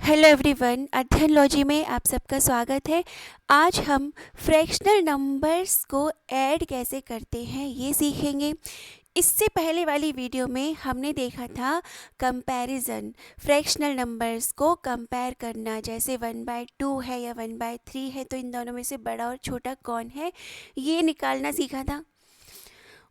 Hello everyone, अध्ययन logy में आप सबका स्वागत है। आज हम फ्रैक्शनल नंबर्स को ऐड कैसे करते हैं ये सीखेंगे। इससे पहले वाली वीडियो में हमने देखा था कंपैरिजन, फ्रैक्शनल नंबर्स को कंपेयर करना, जैसे 1/2 है या 1/3 है तो इन दोनों में से बड़ा और छोटा कौन है ये निकालना सीखा था।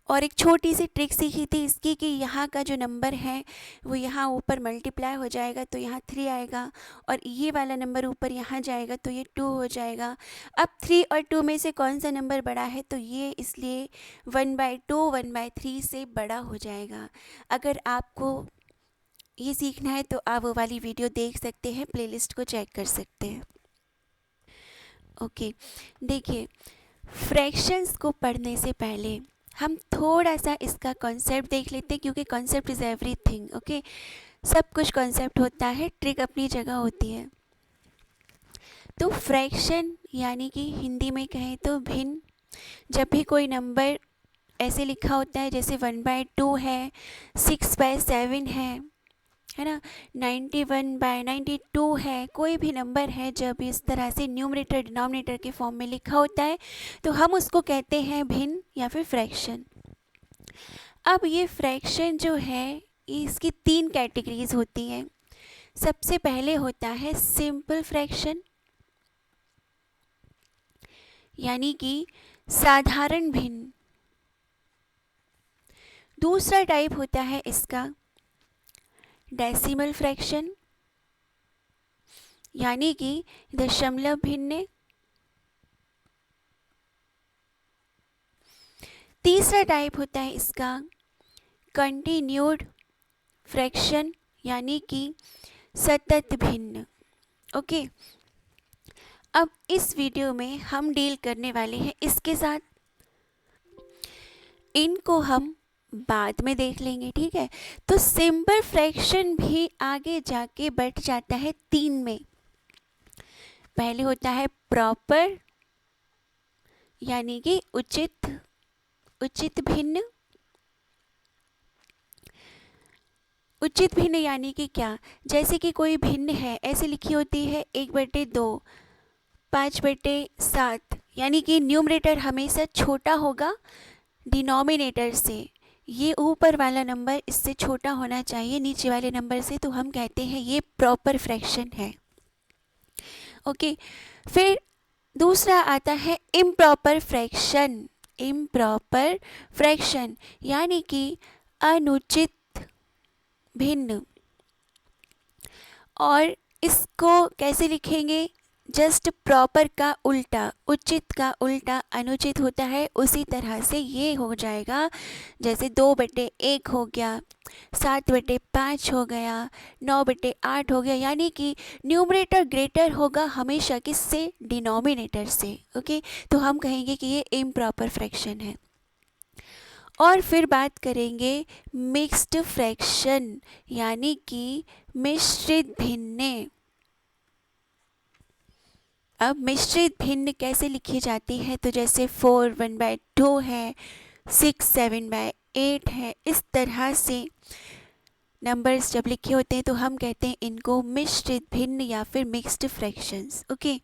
और एक छोटी सी ट्रिक सीखी थी इसकी कि यहाँ का जो नंबर है वो यहाँ ऊपर मल्टीप्लाई हो जाएगा तो यहाँ 3 आएगा, और ये वाला नंबर ऊपर यहाँ जाएगा तो ये 2 हो जाएगा। अब 3 और 2 में से कौन सा नंबर बड़ा है, तो ये इसलिए 1/2 1/3 से बड़ा हो जाएगा। अगर आपको ये सीखना है तो आप वो वाली वीडियो देख सकते हैं, प्लेलिस्ट को चेक कर सकते हैं। ओके, देखिए, फ्रैक्शंस को पढ़ने से पहले हम थोड़ा सा इसका कॉन्सेप्ट देख लेते हैं, क्योंकि कॉन्सेप्ट इज़ एवरीथिंग। ओके, सब कुछ कॉन्सेप्ट होता है, ट्रिक अपनी जगह होती है। तो फ्रैक्शन यानी कि हिंदी में कहें तो भिन्न। जब भी कोई नंबर ऐसे लिखा होता है जैसे 1/2 है, 6/7 है ना, 91/92 है, कोई भी नंबर है जब इस तरह से न्यूमरेटर डिनोमिनेटर के फॉर्म में लिखा होता है तो हम उसको कहते हैं भिन्न या फिर फ्रैक्शन। अब ये फ्रैक्शन जो है इसकी 3 कैटेगरीज होती हैं। सबसे पहले होता है सिंपल फ्रैक्शन, यानी कि साधारण भिन्न। दूसरा टाइप होता है इसका डेसिमल फ्रैक्शन, यानी कि दशमलव भिन्न। तीसरा टाइप होता है इसका कंटिन्यूड फ्रैक्शन, यानी कि सतत भिन्न। ओके, अब इस वीडियो में हम डील करने वाले हैं इसके साथ। इनको हम बाद में देख लेंगे, ठीक है। तो सिंपल फ्रैक्शन भी आगे जाके बढ़ जाता है 3 में। पहले होता है प्रॉपर, यानी कि उचित भिन्न। उचित भिन्न यानी कि क्या, जैसे कि कोई भिन्न है ऐसे लिखी होती है 1/2, 5/7, यानी कि न्यूमरेटर हमेशा छोटा होगा डिनोमिनेटर से। ये ऊपर वाला नंबर इससे छोटा होना चाहिए नीचे वाले नंबर से, तो हम कहते हैं ये प्रॉपर फ्रैक्शन है। ओके, फिर दूसरा आता है इम्प्रॉपर फ्रैक्शन। इम्प्रॉपर फ्रैक्शन यानी कि अनुचित भिन्न। और इसको कैसे लिखेंगे, जस्ट प्रॉपर का उल्टा, उचित का उल्टा अनुचित होता है, उसी तरह से ये हो जाएगा। जैसे 2/1 हो गया, 7/5 हो गया, 9/8 हो गया, यानी कि न्यूमरेटर ग्रेटर होगा हमेशा किससे, डिनोमिनेटर से। ओके, तो हम कहेंगे कि ये इम्प्रॉपर फ्रैक्शन है। और फिर बात करेंगे मिक्स्ड फ्रैक्शन, यानी कि मिश्रित भिन्न। अब मिश्रित भिन्न कैसे लिखी जाती है, तो जैसे 4 1/2 है, 6 7/8 है, इस तरह से नंबर्स जब लिखे होते हैं तो हम कहते हैं इनको मिश्रित भिन्न या फिर मिक्स्ड फ्रैक्शंस। ओके,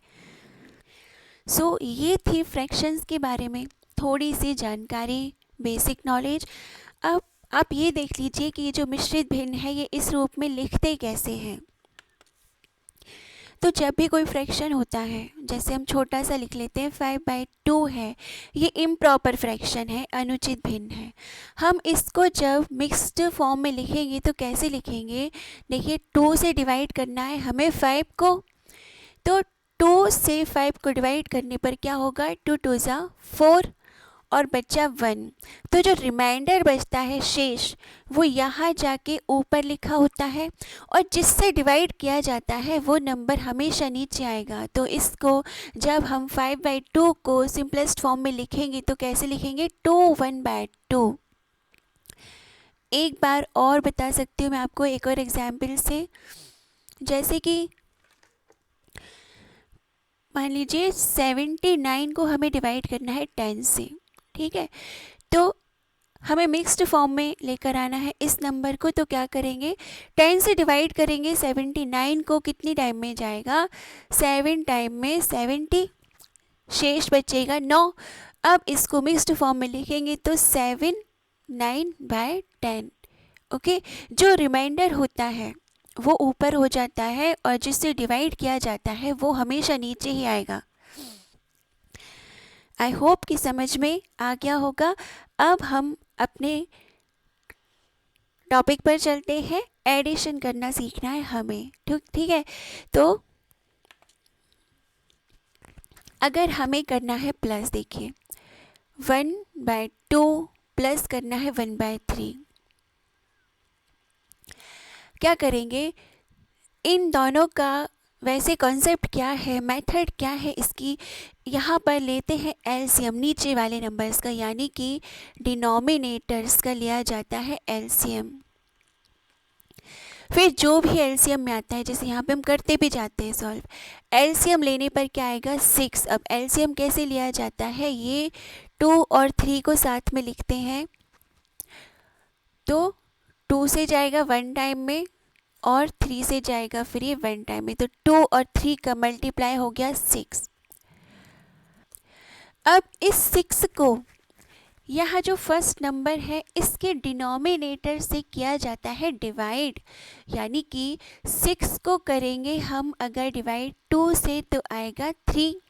सो ये थी फ्रैक्शंस के बारे में थोड़ी सी जानकारी, बेसिक नॉलेज। अब आप ये देख लीजिए कि ये जो मिश्रित भिन्न है ये इस रूप में लिखते कैसे हैं। तो जब भी कोई फ्रैक्शन होता है, जैसे हम छोटा सा लिख लेते हैं 5/2 है, ये इम्प्रॉपर फ्रैक्शन है, अनुचित भिन्न है। हम इसको जब मिक्स्ड फॉर्म में लिखेंगे तो कैसे लिखेंगे, देखिए 2 से डिवाइड करना है हमें 5 को, तो 2 से 5 को डिवाइड करने पर क्या होगा, 2 2 ज़ा 4 और बचा 1। तो जो रिमाइंडर बचता है शेष, वो यहाँ जाके ऊपर लिखा होता है, और जिससे डिवाइड किया जाता है वो नंबर हमेशा नीचे आएगा। तो इसको जब हम 5/2 को सिंपलेस्ट फॉर्म में लिखेंगे तो कैसे लिखेंगे, 2 1/2। एक बार और बता सकती हूँ मैं आपको एक और एग्जाम्पल से, जैसे कि मान लीजिए 79 को हमें डिवाइड करना है 10 से, ठीक है। तो हमें मिक्स्ड फॉर्म में लेकर आना है इस नंबर को। तो क्या करेंगे, 10 से डिवाइड करेंगे 79 को, कितनी टाइम में जाएगा, 7 टाइम में 70, शेष बचेगा 9। अब इसको मिक्स्ड फॉर्म में लिखेंगे तो 7/9 ओके। जो रिमाइंडर होता है वो ऊपर हो जाता है और जिससे डिवाइड किया जाता है वो हमेशा नीचे ही आएगा। आई होप कि समझ में आ गया होगा। अब हम अपने टॉपिक पर चलते हैं। एडिशन करना सीखना है हमें, ठीक है। तो अगर हमें करना है प्लस, देखिए 1/2 प्लस करना है 1/3। क्या करेंगे, इन दोनों का वैसे कॉन्सेप्ट क्या है, मेथड क्या है इसकी, यहाँ पर लेते हैं एलसीएम नीचे वाले नंबर्स का, यानी कि डिनोमिनेटर्स का लिया जाता है एलसीएम। फिर जो भी एलसीएम में आता है, जैसे यहाँ पे हम करते भी जाते हैं सॉल्व, एलसीएम लेने पर क्या आएगा 6। अब एलसीएम कैसे लिया जाता है, ये 2 और 3 को साथ में लिखते हैं। तो 2 से जाएगा 1 टाइम में और 3 से जाएगा फिर ये 1 टाइम में। तो 2 और 3 का मल्टीप्लाई हो गया 6। अब इस 6 को यहाँ जो फर्स्ट नंबर है इसके डिनोमिनेटर से किया जाता है डिवाइड, यानी कि 6 को करेंगे हम अगर डिवाइड 2 से तो आएगा 3,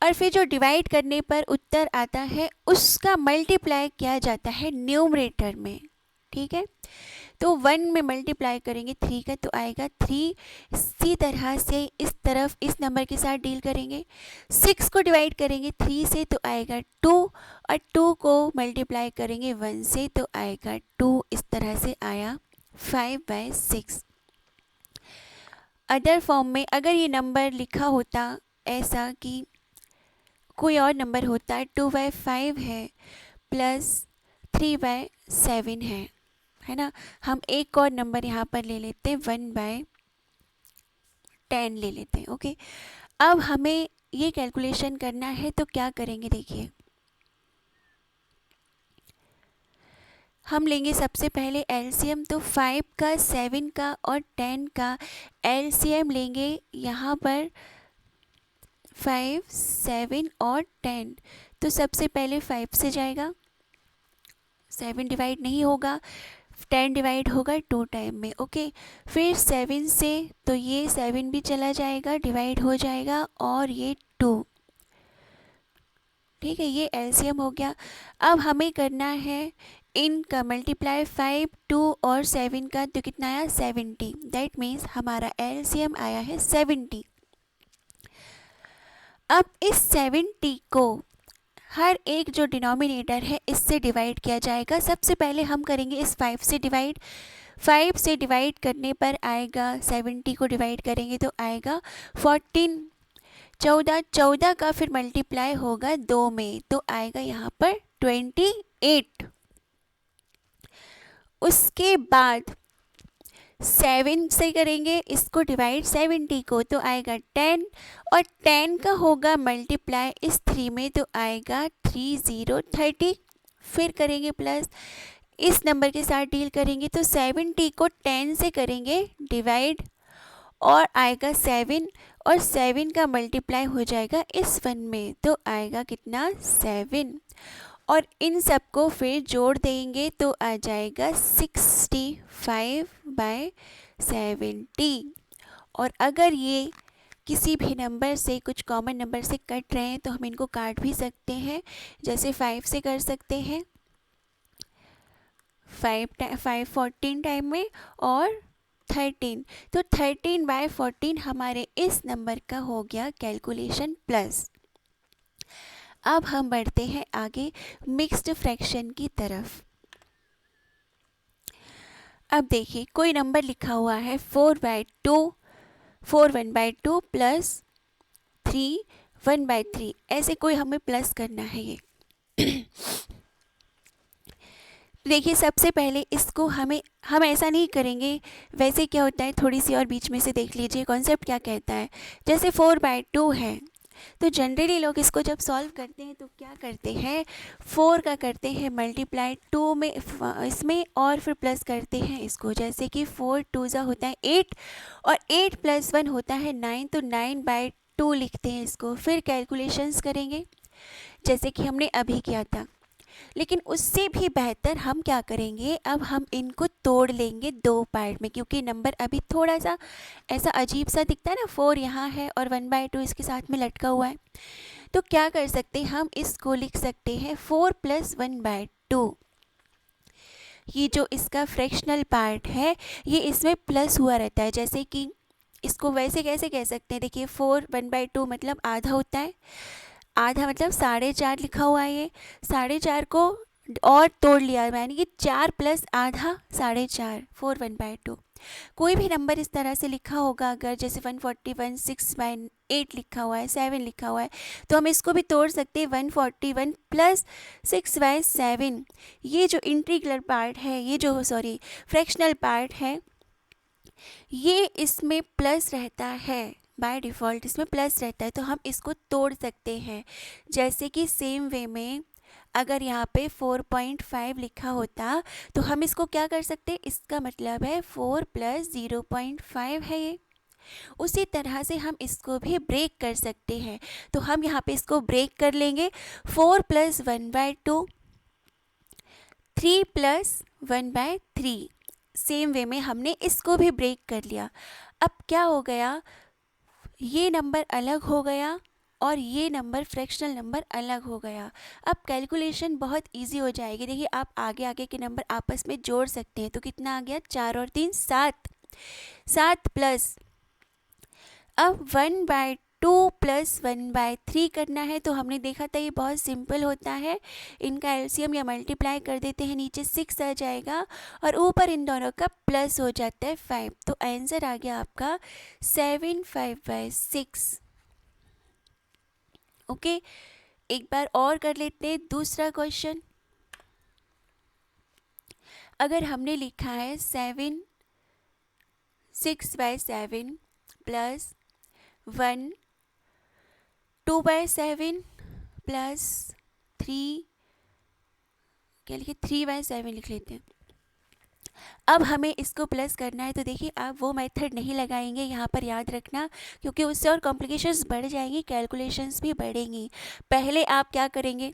और फिर जो डिवाइड करने पर उत्तर आता है उसका मल्टीप्लाई किया जाता है न्यूमरेटर में, ठीक है। तो 1 में मल्टीप्लाई करेंगे 3 का तो आएगा 3। इसी तरह से इस तरफ इस नंबर के साथ डील करेंगे, 6 को डिवाइड करेंगे 3 से तो आएगा 2, और 2 को मल्टीप्लाई करेंगे 1 से तो आएगा 2। इस तरह से आया 5/6। अदर फॉर्म में अगर ये नंबर लिखा होता ऐसा कि कोई और नंबर होता, 2/5 है प्लस 3/7 है ना। हम एक और नंबर यहाँ पर ले लेते हैं, 1/10 ले लेते हैं, ओके। अब हमें ये कैलकुलेशन करना है तो क्या करेंगे, देखिए हम लेंगे सबसे पहले एलसीएम। तो 5 का 7 का और 10 का एलसीएम लेंगे यहाँ पर 5, 7 और 10। तो सबसे पहले 5 से जाएगा, 7 डिवाइड नहीं होगा, 10 डिवाइड होगा 2 टाइम में, ओके। फिर 7 से तो ये 7 भी चला जाएगा, डिवाइड हो जाएगा, और ये 2, ठीक है। ये एलसीएम हो गया। अब हमें करना है इनका मल्टीप्लाई 5, 2 और 7 का, तो कितना आया 70। दैट मीन्स हमारा एलसीएम आया है 70। अब इस 70 को हर एक जो डिनोमिनेटर है इससे डिवाइड किया जाएगा। सबसे पहले हम करेंगे इस 5 से डिवाइड। 5 से डिवाइड करने पर आएगा, 70 को डिवाइड करेंगे तो आएगा 14, 14 का फिर मल्टीप्लाई होगा 2 में तो आएगा यहाँ पर 28। उसके बाद 7 से करेंगे इसको डिवाइड 70 को तो आएगा 10, और 10 का होगा मल्टीप्लाई इस 3 में तो आएगा 30। फिर करेंगे प्लस, इस नंबर के साथ डील करेंगे तो 70 को 10 से करेंगे डिवाइड और आएगा 7, और 7 का मल्टीप्लाई हो जाएगा इस 1 में तो आएगा कितना 7, और इन सबको फिर जोड़ देंगे तो आ जाएगा 65/70। और अगर ये किसी भी नंबर से, कुछ कॉमन नंबर से कट रहे हैं तो हम इनको काट भी सकते हैं। जैसे 5 से कर सकते हैं 5 14 टाइम में, और 13, तो 13/14 हमारे इस नंबर का हो गया कैलकुलेशन प्लस। अब हम बढ़ते हैं आगे मिक्स्ड फ्रैक्शन की तरफ। अब देखिए कोई नंबर लिखा हुआ है 4/2, 4 1/2 प्लस 3 1/3, ऐसे कोई हमें प्लस करना है ये। देखिए सबसे पहले इसको हम ऐसा नहीं करेंगे, वैसे क्या होता है थोड़ी सी और बीच में से देख लीजिए कॉन्सेप्ट क्या कहता है। जैसे 4/2 है तो जनरली लोग इसको जब सॉल्व करते हैं तो क्या करते हैं, 4 का करते हैं मल्टीप्लाई 2 में इसमें और फिर प्लस करते हैं इसको। जैसे कि 4 2 ज़ा होता है 8 और 8 + 1 होता है 9, तो 9/2 लिखते हैं इसको। फिर कैलकुलेशंस करेंगे जैसे कि हमने अभी किया था। लेकिन उससे भी बेहतर हम क्या करेंगे, अब हम इनको तोड़ लेंगे 2 पार्ट में, क्योंकि नंबर अभी थोड़ा सा ऐसा अजीब सा दिखता है ना, 4 यहाँ है और 1/2 इसके साथ में लटका हुआ है। तो क्या कर सकते हैं, हम इसको लिख सकते हैं 4 + 1/2। ये जो इसका फ्रैक्शनल पार्ट है ये इसमें प्लस हुआ रहता है। जैसे कि इसको वैसे कैसे कह सकते हैं, देखिए 4 1/2 मतलब आधा होता है, आधा मतलब 4.5 लिखा हुआ है। ये 4.5 को और तोड़ लिया, यानी कि 4 + आधा 4.5, 4 1/2। कोई भी नंबर इस तरह से लिखा होगा, अगर जैसे 141 6/8 लिखा हुआ है, 7 लिखा हुआ है, तो हम इसको भी तोड़ सकते हैं 141 + 6/7। ये जो इंटीग्रल पार्ट है, ये जो फ्रैक्शनल पार्ट है, ये इसमें प्लस रहता है, बाय डिफ़ॉल्ट इसमें प्लस रहता है, तो हम इसको तोड़ सकते हैं। जैसे कि सेम वे में अगर यहाँ पे 4.5 लिखा होता तो हम इसको क्या कर सकते हैं, इसका मतलब है 4 + 0.5 है ये। उसी तरह से हम इसको भी ब्रेक कर सकते हैं, तो हम यहाँ पे इसको ब्रेक कर लेंगे। 4 + 1/2, 3 + 1/3। सेम वे में हमने इसको भी ब्रेक कर लिया। अब क्या हो गया, ये नंबर अलग हो गया और ये नंबर फ्रैक्शनल नंबर अलग हो गया। अब कैलकुलेशन बहुत इजी हो जाएगी। देखिए आप आगे आगे के नंबर आपस में जोड़ सकते हैं, तो कितना आ गया, 4 और 3 7, 7 प्लस अब 1/2 + 1/3 करना है। तो हमने देखा था ये बहुत सिंपल होता है, इनका एलसीएम या मल्टीप्लाई कर देते हैं, नीचे 6 आ जाएगा और ऊपर इन दोनों का प्लस हो जाता है 5। तो आंसर आ गया आपका 7 5/6। ओके, एक बार और कर लेते हैं दूसरा क्वेश्चन। अगर हमने लिखा है 7 6/7 + 1 2/7 + 3, क्या लिखे, 3/7 लिख लेते हैं। अब हमें इसको प्लस करना है, तो देखिए आप वो मेथड नहीं लगाएंगे यहाँ पर, याद रखना, क्योंकि उससे और कॉम्प्लिकेशंस बढ़ जाएंगी, कैलकुलेशंस भी बढ़ेंगी। पहले आप क्या करेंगे,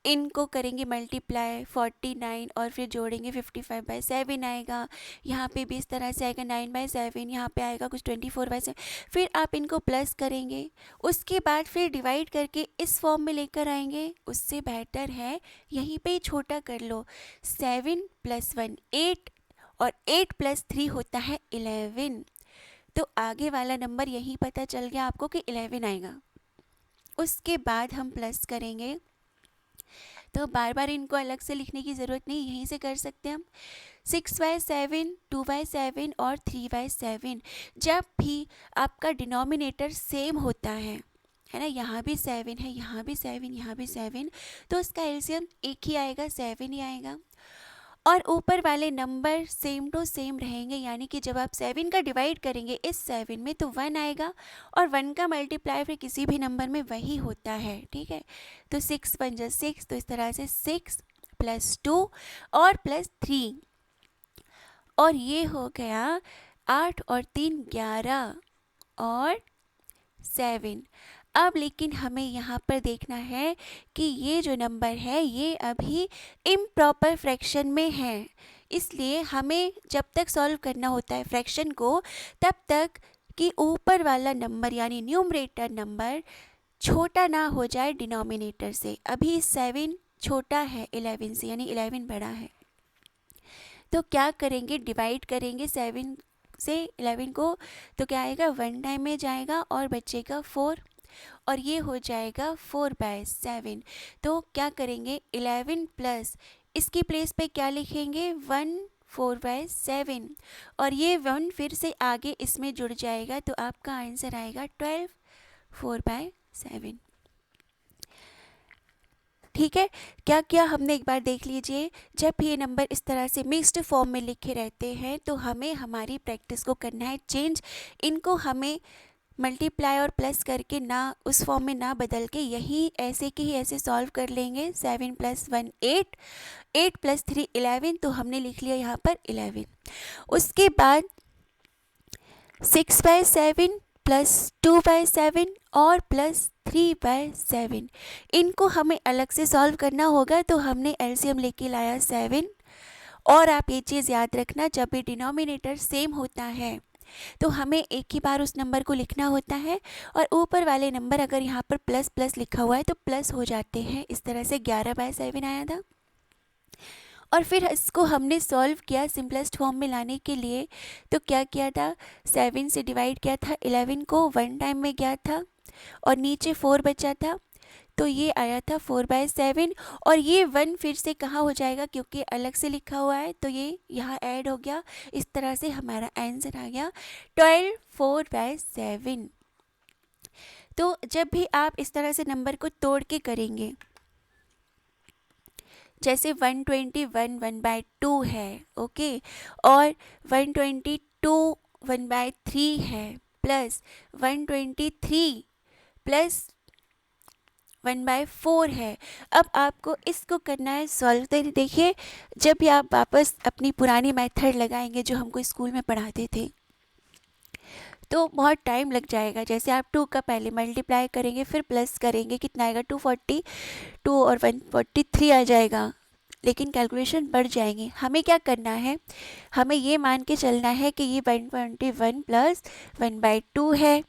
इनको करेंगे मल्टीप्लाई 49 और फिर जोड़ेंगे 55/7 आएगा। यहाँ पे भी इस तरह से आएगा 9/7, यहाँ पे आएगा कुछ 24/7। फिर आप इनको प्लस करेंगे, उसके बाद फिर डिवाइड करके इस फॉर्म में लेकर आएंगे। उससे बेहतर है यहीं पे ही छोटा कर लो, 7 + 1 8 और 8 + 3 होता है 11। तो आगे वाला नंबर यही पता चल गया आपको कि 11 आएगा। उसके बाद हम प्लस करेंगे, तो बार बार इनको अलग से लिखने की ज़रूरत नहीं, यहीं से कर सकते हैं हम। 6/7 2/7 और 3/7। जब भी आपका डिनोमिनेटर सेम होता है ना, यहाँ भी 7 है, यहाँ भी 7, यहाँ भी 7, तो उसका एलसीएम एक ही आएगा, 7 ही आएगा। और ऊपर वाले नंबर सेम टू सेम रहेंगे, यानी कि जब आप 7 का डिवाइड करेंगे इस 7 में तो 1 आएगा, और 1 का मल्टीप्लाई फिर किसी भी नंबर में वही होता है, ठीक है। तो 6 1 जा 6, तो इस तरह से 6 + 2 और +3, और ये हो गया 8 और 3 11 और 7। अब लेकिन हमें यहाँ पर देखना है कि ये जो नंबर है ये अभी इम्प्रॉपर फ्रैक्शन में है, इसलिए हमें जब तक सॉल्व करना होता है फ्रैक्शन को, तब तक कि ऊपर वाला नंबर यानी न्यूमरेटर नंबर छोटा ना हो जाए डिनोमिनेटर से। अभी 7 छोटा है 11 से, यानी 11 बड़ा है। तो क्या करेंगे, डिवाइड करेंगे 7 से 11 को, तो क्या आएगा, 1 टाइम में जाएगा और बचेगा 4, और ये हो जाएगा 4/7। तो क्या करेंगे, 11 प्लस इसकी प्लेस पे क्या लिखेंगे, 1 4/7, और ये 1 फिर से आगे इसमें जुड़ जाएगा, तो आपका आंसर आएगा 12 4/7। ठीक है, क्या किया हमने एक बार देख लीजिए। जब ये नंबर इस तरह से मिक्स्ड फॉर्म में लिखे रहते हैं तो हमें हमारी प्रैक्टिस को करना है चेंज। इनको हमें मल्टीप्लाई और प्लस करके ना उस फॉर्म में ना बदल के यही ऐसे के ही ऐसे सॉल्व कर लेंगे। 7 + 1 8, 8 + 3 11, तो हमने लिख लिया यहाँ पर 11। उसके बाद 6/7 + 2/7 और +3/7, इनको हमें अलग से सॉल्व करना होगा, तो हमने एलसीएम लेके लाया 7। और आप ये चीज़ याद रखना, जब भी डिनोमिनेटर सेम होता है तो हमें एक ही बार उस नंबर को लिखना होता है, और ऊपर वाले नंबर अगर यहाँ पर प्लस प्लस लिखा हुआ है तो प्लस हो जाते हैं। इस तरह से 11/7 आया था। और फिर इसको हमने सॉल्व किया सिंपलेस्ट फॉर्म में लाने के लिए, तो क्या किया था, 7 से डिवाइड किया था 11 को, 1 टाइम में गया था और नीचे 4 बचा था, तो ये आया था 4/7। और ये 1 फिर से कहाँ हो जाएगा, क्योंकि अलग से लिखा हुआ है तो ये यहाँ ऐड हो गया। इस तरह से हमारा आंसर आ गया 12 4/7। तो जब भी आप इस तरह से नंबर को तोड़ के करेंगे, जैसे 121 1/2 है, ओके, और 122 1/3 है, प्लस 123 प्लस 1/4 है। अब आपको इसको करना है सॉल्व। तो देखिए, जब भी आप वापस अपनी पुरानी मेथड लगाएंगे जो हमको स्कूल में पढ़ाते थे, तो बहुत टाइम लग जाएगा। जैसे आप 2 का पहले मल्टीप्लाई करेंगे, फिर प्लस करेंगे, कितना आएगा, 242 और 143 आ जाएगा, लेकिन कैलकुलेशन बढ़ जाएंगे। हमें क्या करना है, हमें ये मान के चलना है कि ये 121 + 1/2 है,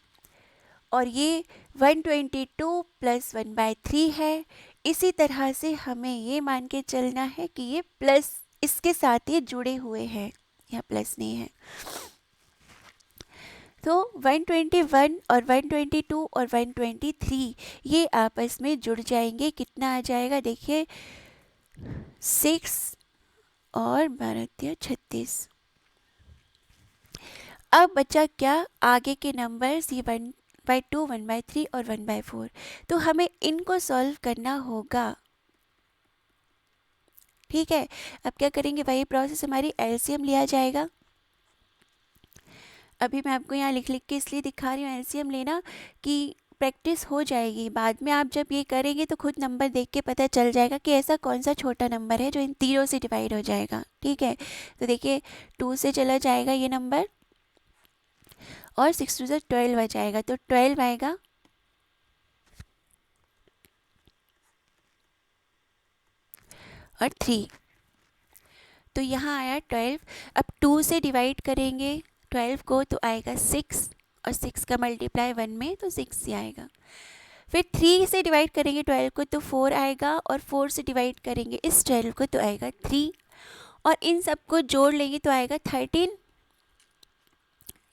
और ये 122 + 1/3 है। इसी तरह से हमें ये मान के चलना है कि ये प्लस इसके साथ ये जुड़े हुए हैं, यहाँ प्लस नहीं है। तो 121 और 122 और 123 ये आपस में जुड़ जाएंगे। कितना आ जाएगा, देखिए 6 और 12 36। अब बचा क्या, आगे के नंबर्स, ये 1/2 1/3 और 1/4, तो हमें इनको सॉल्व करना होगा। ठीक है, अब क्या करेंगे, वही प्रोसेस, हमारी एलसीएम लिया जाएगा। अभी मैं आपको यहाँ लिख लिख के इसलिए दिखा रही हूँ एलसीएम लेना, कि प्रैक्टिस हो जाएगी। बाद में आप जब ये करेंगे तो खुद नंबर देख के पता चल जाएगा कि ऐसा कौन सा छोटा नंबर है जो इन तीनों से डिवाइड हो जाएगा। ठीक है, तो देखिए 2 से चला जाएगा ये नंबर, और 6 2 12 आ जाएगा, तो 12 आएगा। और 3, तो यहाँ आया 12। अब 2 से डिवाइड करेंगे 12 को, तो आएगा 6, और 6 का मल्टीप्लाई 1 में, तो 6 ही आएगा। फिर 3 से डिवाइड करेंगे 12 को, तो 4 आएगा, और 4 से डिवाइड करेंगे इस 12 को, तो आएगा 3, और इन सबको जोड़ लेंगे तो आएगा 13,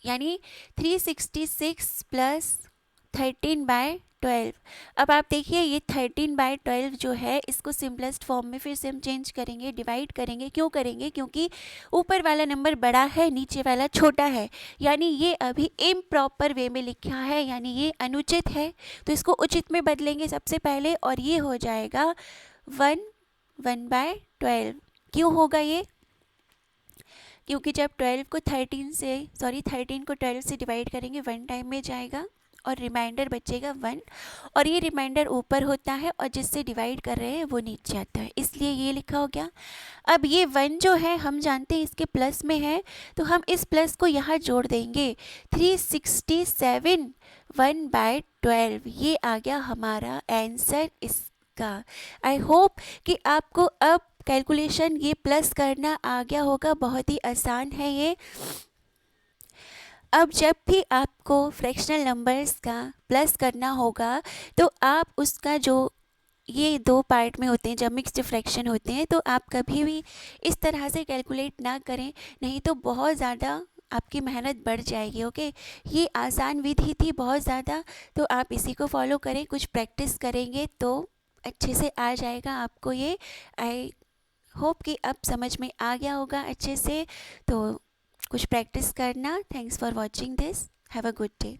यानी 366 + 13/12। अब आप देखिए, ये 13/12 जो है, इसको सिंपलेस्ट फॉर्म में फिर से हम चेंज करेंगे, डिवाइड करेंगे। क्यों करेंगे, क्योंकि ऊपर वाला नंबर बड़ा है, नीचे वाला छोटा है, यानी ये अभी इम्प्रॉपर वे में लिखा है, यानी ये अनुचित है। तो इसको उचित में बदलेंगे सबसे पहले, और ये हो जाएगा 1 1/12। क्यों होगा ये, क्योंकि जब 13 को 12 से डिवाइड करेंगे 1 टाइम में जाएगा, और रिमाइंडर बचेगा 1, और ये रिमाइंडर ऊपर होता है और जिससे डिवाइड कर रहे हैं वो नीचे आता है, इसलिए ये लिखा हो गया। अब ये 1 जो है हम जानते हैं इसके प्लस में है, तो हम इस प्लस को यहाँ जोड़ देंगे। 367 1/12, ये आ गया हमारा आंसर इसका। आई होप कि आपको अब कैलकुलेशन ये प्लस करना आ गया होगा, बहुत ही आसान है ये। अब जब भी आपको फ्रैक्शनल नंबर्स का प्लस करना होगा, तो आप उसका जो ये 2 पार्ट में होते हैं, जब मिक्स्ड फ्रैक्शन होते हैं, तो आप कभी भी इस तरह से कैलकुलेट ना करें, नहीं तो बहुत ज़्यादा आपकी मेहनत बढ़ जाएगी। ओके, ये आसान विधि थी बहुत ज़्यादा, तो आप इसी को फॉलो करें, कुछ प्रैक्टिस करेंगे तो अच्छे से आ जाएगा आपको ये। आई होप कि अब समझ में आ गया होगा अच्छे से, तो कुछ प्रैक्टिस करना। Thanks for watching this, have a good day.